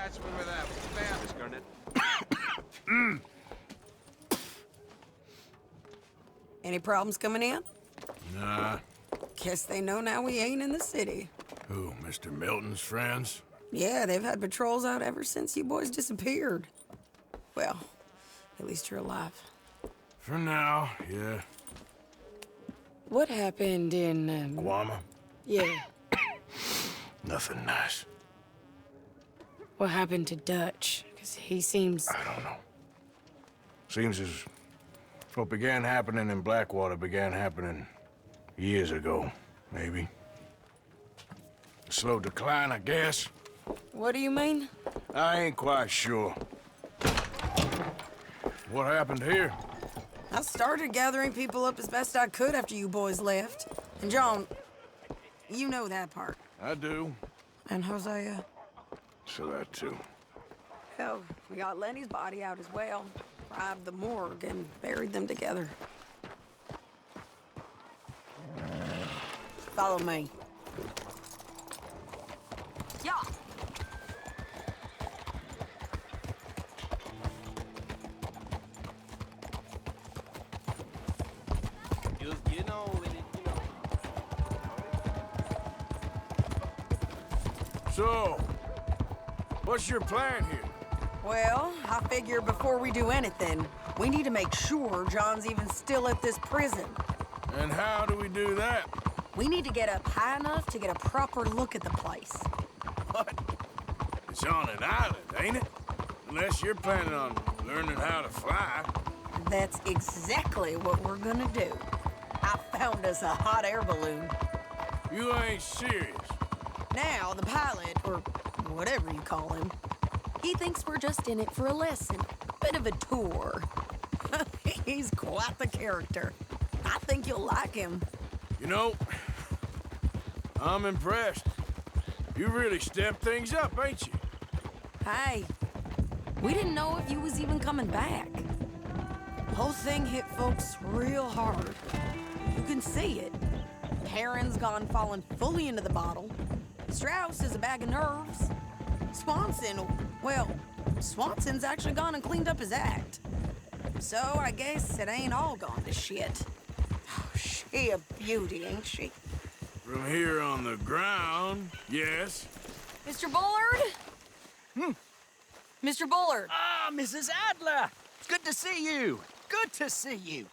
catch me with that fast Garnet. Any problems coming in? Nah. Guess they know now we ain't in the city. Who, Mr. Milton's friends? Yeah, they've had patrols out ever since you boys disappeared. Well, at least you're alive. For now, yeah. What happened in, Guama? Yeah. Nothing nice. What happened to Dutch? Because he seems... I don't know. Seems as what began happening in Blackwater began happening years ago, maybe. A slow decline, I guess. What do you mean? I ain't quite sure. What happened here? I started gathering people up as best I could after you boys left. And John, you know that part. I do. And Hosea? So that too. Hell, we got Lenny's body out as well. Robbed the morgue and buried them together. Follow me. Yeah. Just get on with it, you know. So, what's your plan here? Well, I figure before we do anything, we need to make sure John's even still at this prison. And how do we do that? We need to get up high enough to get a proper look at the place. What? It's on an island, ain't it? Unless you're planning on learning how to fly. That's exactly what we're gonna do. I found us a hot air balloon. You ain't serious. Now, the pilot, or whatever you call him, he thinks we're just in it for a lesson. Bit of a tour. He's quite the character. I think you'll like him. You know, I'm impressed. You really stepped things up, ain't you? Hey, we didn't know if you was even coming back. The whole thing hit folks real hard. You can see it. Perrin's gone falling fully into the bottle. Strauss is a bag of nerves. Swanson, well, Swanson's actually gone and cleaned up his act. So I guess it ain't all gone to shit. Oh, she a beauty, ain't she? From here on the ground, yes. Mr. Bullard? Mr. Bullard. Ah, Mrs. Adler! Good to see you. Good to see you.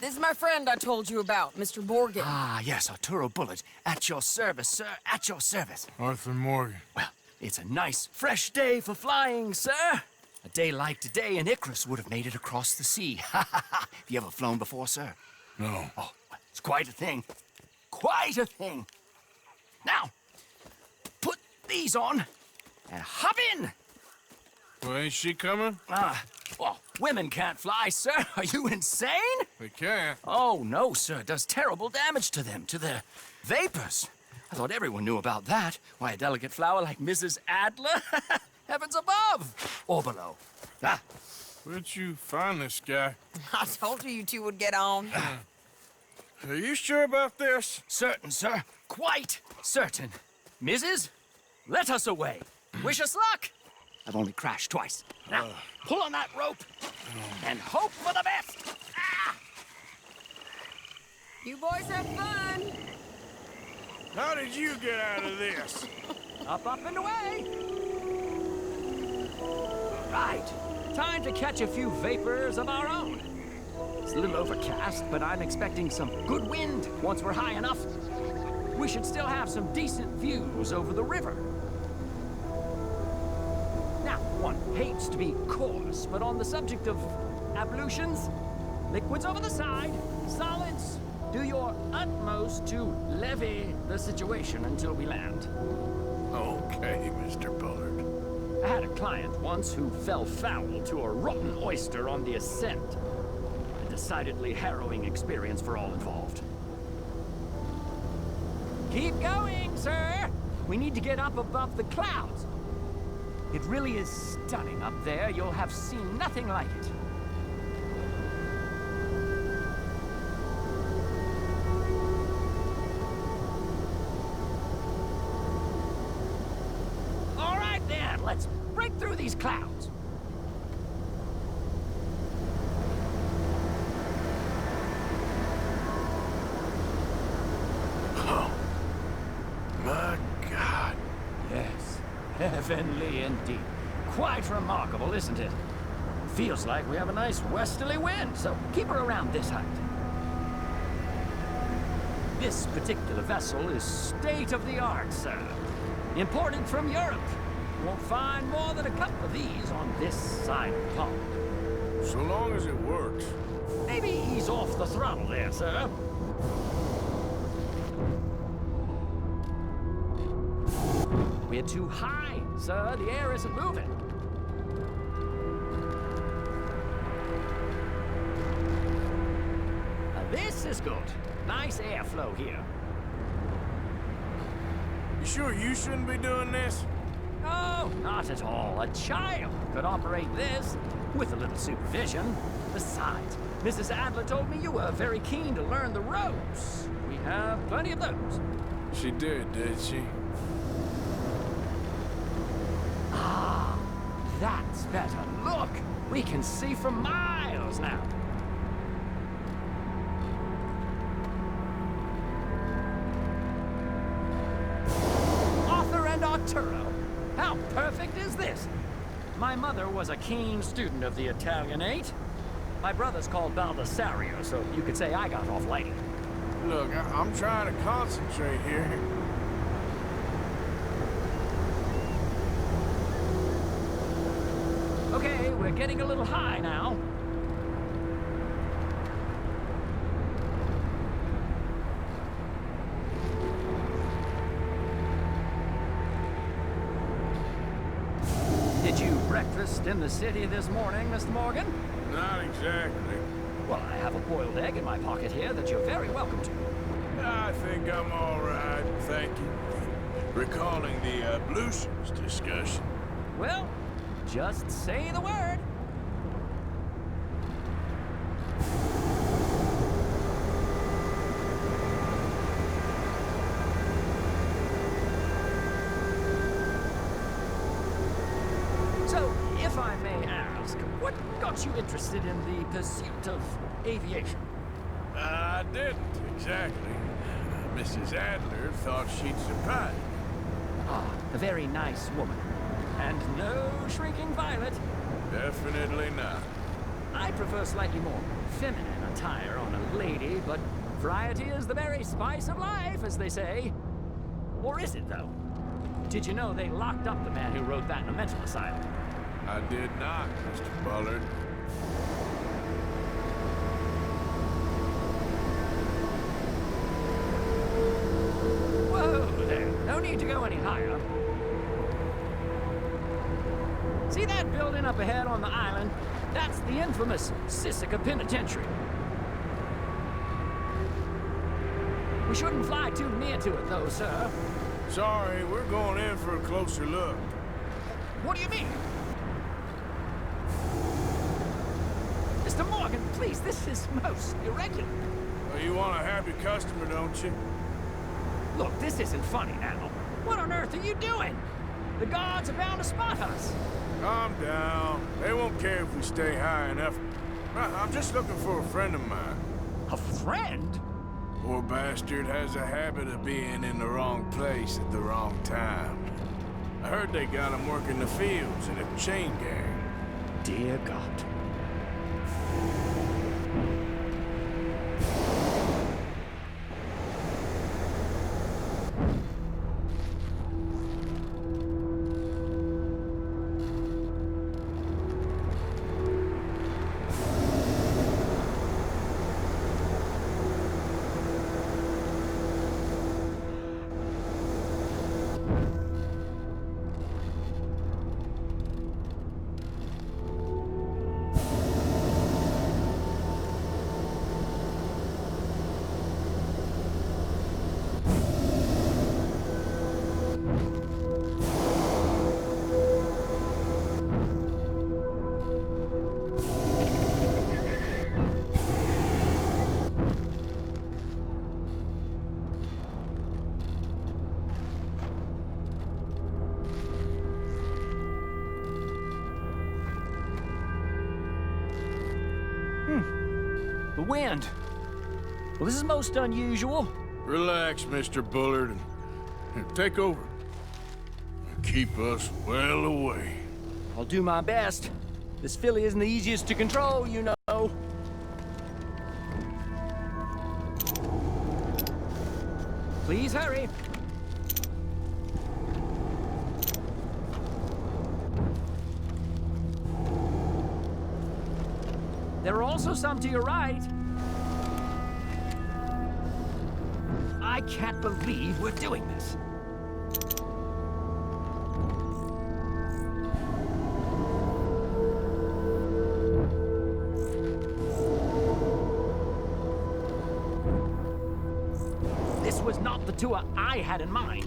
This is my friend I told you about, Mr. Morgan. Ah, yes, Arturo Bullard. At your service, sir. At your service. Arthur Morgan. Well, it's a nice, fresh day for flying, sir. A day like today, an Icarus would have made it across the sea. Ha ha ha! Have you ever flown before, sir? No. Oh, it's quite a thing. Quite a thing. Now, put these on and hop in. Well, ain't she coming? Well, women can't fly, sir. Are you insane? They can't. Oh, no, sir. It does terrible damage to them, to their vapors. I thought everyone knew about that. Why, a delicate flower like Mrs. Adler? Heavens above or below. Where'd you find this guy? I told you two would get on. Are you sure about this? Certain, sir. Quite certain. Mrs., let us away. Wish us luck. I've only crashed twice. Now, pull on that rope and hope for the best. You boys have fun. How did you get out of this? Up, and away. Right. Time to catch a few vapors of our own. It's a little overcast, but I'm expecting some good wind once we're high enough. We should still have some decent views over the river. Now, one hates to be coarse, but on the subject of ablutions, liquids over the side, solids, do your utmost to levy the situation until we land. Okay, Mr. Bullard. I had a client once who fell foul to a rotten oyster on the ascent. A decidedly harrowing experience for all involved. Keep going, sir! We need to get up above the clouds. It really is stunning up there. You'll have seen nothing like it. All right, then. let's break through these clouds. Oh, my God. Yes, heavenly indeed. Quite remarkable, isn't it? Feels like we have a nice westerly wind, so keep her around this height. This particular vessel is state-of-the-art, sir. Imported from Europe. You won't find more than a couple of these on this side of the pond. So long as it works. Maybe ease off the throttle there, sir. We're too high, sir. The air isn't moving. Now this is good. Nice airflow here. You sure you shouldn't be doing this? Oh, not at all. A child could operate this with a little supervision. Besides, Mrs. Adler told me you were very keen to learn the ropes. We have plenty of those. She did she? Ah, that's better. Look, we can see for miles now. Arthur and Arturo. How perfect is this? My mother was a keen student of the Italianate. My brother's called Baldessario, so you could say I got off lightly. Look, I'm trying to concentrate here. Okay, we're getting a little high now. Did you breakfast in the city this morning, Mr. Morgan? Not exactly. Well, I have a boiled egg in my pocket here that you're very welcome to. I think I'm all right, thank you. Recalling the ablutions discussion. Well, just say the word. So, if I may ask, what got you interested in the pursuit of aviation? I didn't, exactly. Mrs. Adler thought she'd surprise me. Ah, a very nice woman. And no shrinking violet. Definitely not. I prefer slightly more feminine attire on a lady, but variety is the very spice of life, as they say. Or is it, though? Did you know they locked up the man who wrote that in a mental asylum? I did not, Mr. Bullard. Whoa there, no need to go any higher. See that building up ahead on the island? That's the infamous Sisika Penitentiary. We shouldn't fly too near to it, though, sir. Sorry, we're going in for a closer look. What do you mean? Mr. Morgan, please, this is most irregular. Well, you want a happy customer, don't you? Look, this isn't funny now. What on earth are you doing? The guards are bound to spot us. Calm down. They won't care if we stay high enough. I'm just looking for a friend of mine. A friend? Poor bastard has a habit of being in the wrong place at the wrong time. I heard they got him working the fields in a chain gang. Dear God. wind. Well, this is most unusual. Relax, Mr. Bullard, and take over. And keep us well away. I'll do my best. This filly isn't the easiest to control, you know. Please hurry. There are also some to your right. I can't believe we're doing this. This was not the tour I had in mind.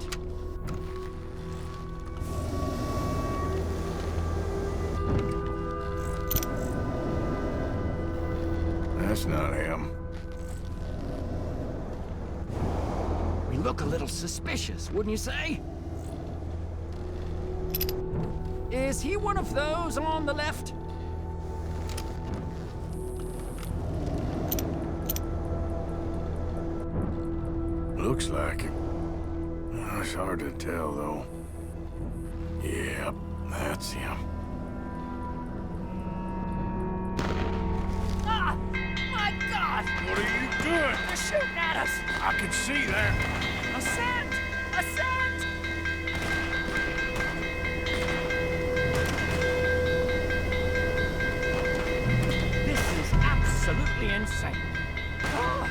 That's not him. We look a little suspicious, wouldn't you say? Is he one of those on the left? Looks like it. It's hard to tell, though. Yep, that's him. Ah! My God! What are you doing? They're shooting at us! I can see that. Ascend! Ascend! This is absolutely insane. Ah,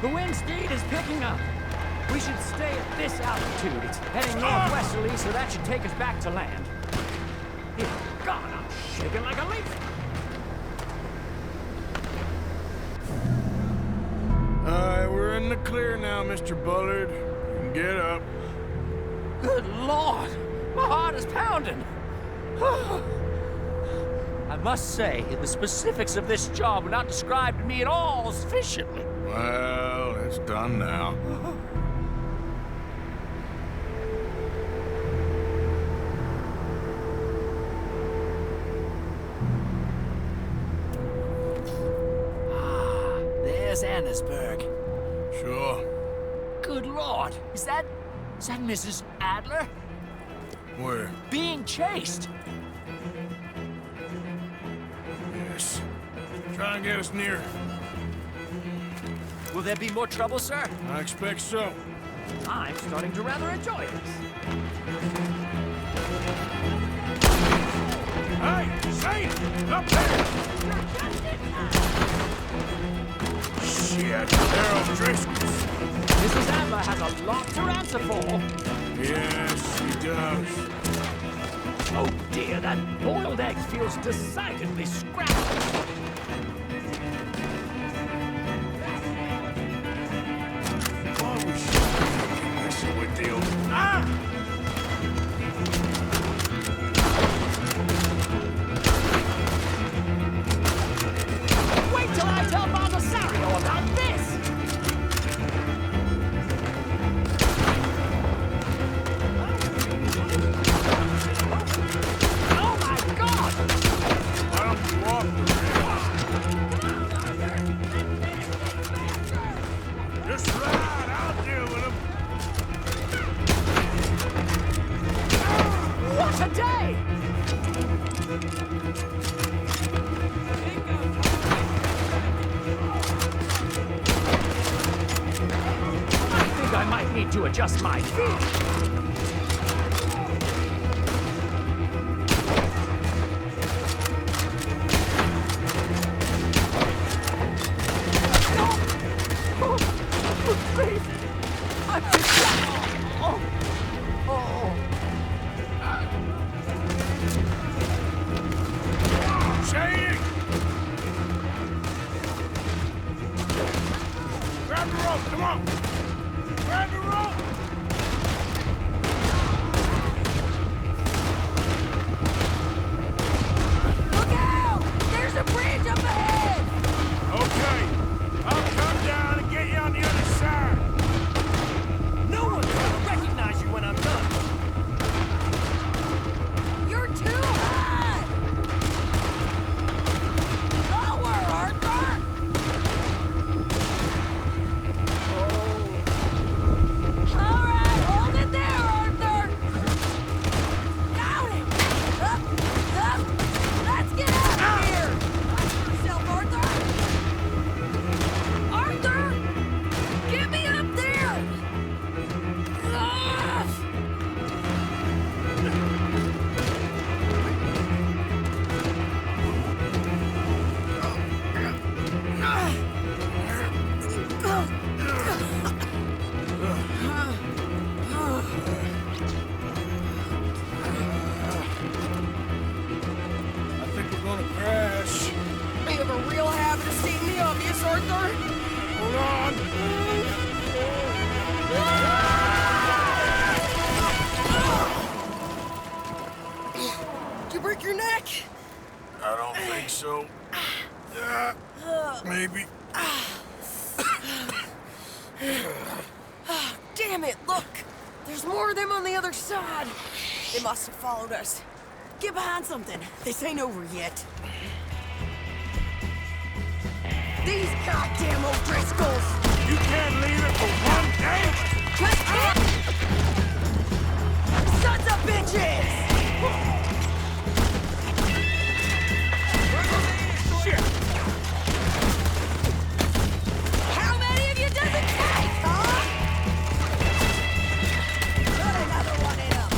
the wind speed is picking up. We should stay at this altitude. It's heading northwesterly, so that should take us back to land. Dear God, I'm shaking like a leaf. Alright, we're in the clear now, Mr. Bullard. You can get up. Good Lord, my heart is pounding. I must say, the specifics of this job were not described to me at all sufficiently. Well, it's done now. There's Annesburg. Sure. Good Lord, is that Mrs. Adler? Where? Being chased. Yes. Try and get us near. Will there be more trouble, sir? I expect so. I'm starting to rather enjoy this. Hey, Saint! Up there! Shit, Daryl Driscoll's. Mrs. Adler has a lot to answer for. Yes, he does. Oh dear, that boiled egg feels decidedly scrappy. Why was she messing with the old... Ah! Wait till I tell Father Sario about this! Oh my God! Why don't you walk the Just ride, I'll deal with him. What a day! I think I might need to adjust my feet. Shady! Grab the rope, come on! Grab the rope! Look out! There's a bridge up ahead! Okay, I'll come down and get you on the other side. No one's gonna recognize you when I'm done. You're too high! Lower, Arthur! break your neck? I don't think so. Maybe. Damn it, look! There's more of them on the other side. They must have followed us. Get behind something. This ain't over yet. These goddamn O'Driscolls! You can't leave it for one day? Just can't! Sons of bitches! Shit! How many of you does it take, huh? Put another one in 'em.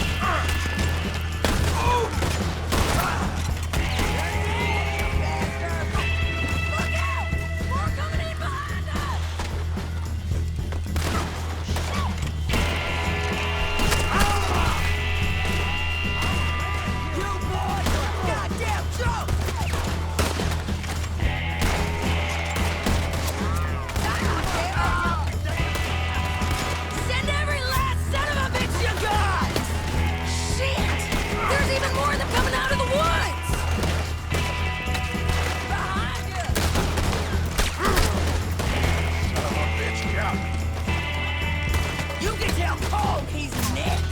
Look out! More coming in behind us! You boys are a goddamn joke! Send every last son of a bitch you got! Shit! There's even more of them coming out of the woods! Behind you! Son of a bitch, got me. You can tell Cole he's next!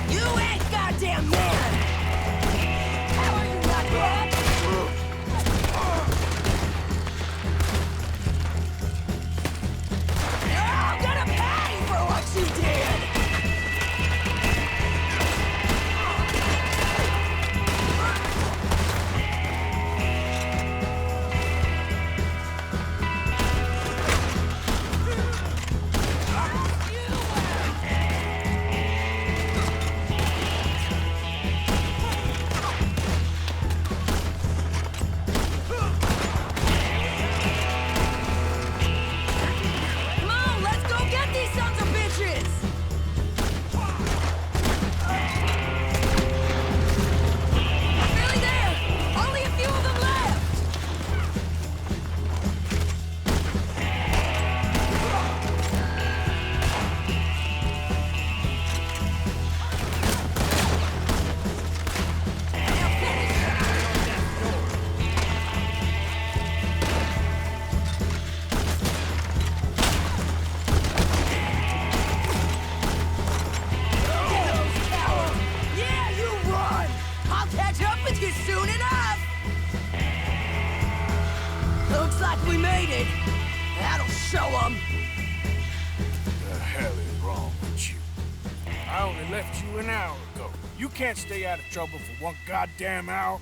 You ain't goddamn man! How are you not dead? You're all gonna pay for what you did! Come on, let's go get these sons of bitches! Nearly there! Only a few of them left! Now finish! Yeah, you run! I'll catch up with you soon enough! Looks like we made it. That'll show them. The hell is wrong with you? I only left you an hour ago. You can't stay out of trouble for one goddamn hour.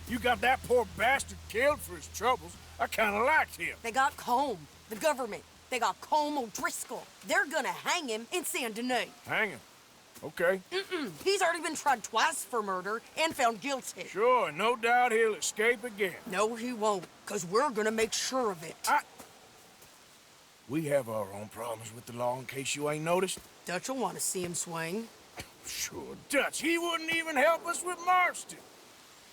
You got that poor bastard killed for his troubles. I kinda liked him. They got Combe, the government. They got Combe O'Driscoll. They're gonna hang him in Saint Denis. Hang him. Okay. He's already been tried twice for murder and found guilty. Sure, no doubt he'll escape again. No, he won't, because we're gonna make sure of it. We have our own problems with the law in case you ain't noticed. Dutch will want to see him swing. Sure, Dutch, he wouldn't even help us with Marston.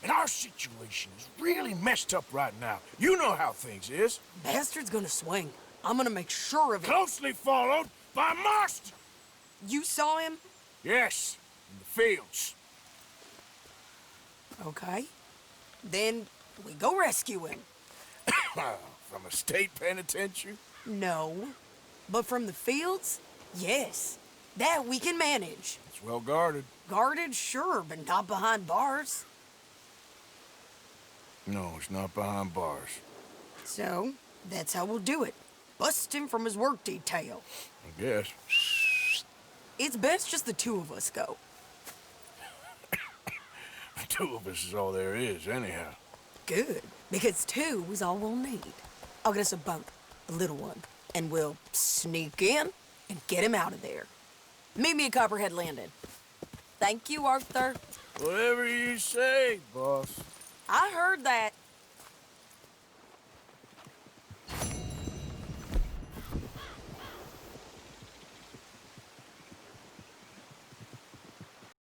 And our situation is really messed up right now. You know how things is. Bastard's gonna swing. I'm gonna make sure of it. Closely followed by Marston. You saw him? Yes, in the fields. Okay. Then we go rescue him. From a state penitentiary? No. But from the fields? Yes. That we can manage. It's well guarded. Guarded, sure, but not behind bars. No, it's not behind bars. So, that's how we'll do it. Bust him from his work detail. I guess. It's best just the two of us go. The two of us is all there is, anyhow. Good, because two is all we'll need. I'll get us a boat, a little one, and we'll sneak in and get him out of there. Meet me at Copperhead Landing. Thank you, Arthur. Whatever you say, boss. I heard that.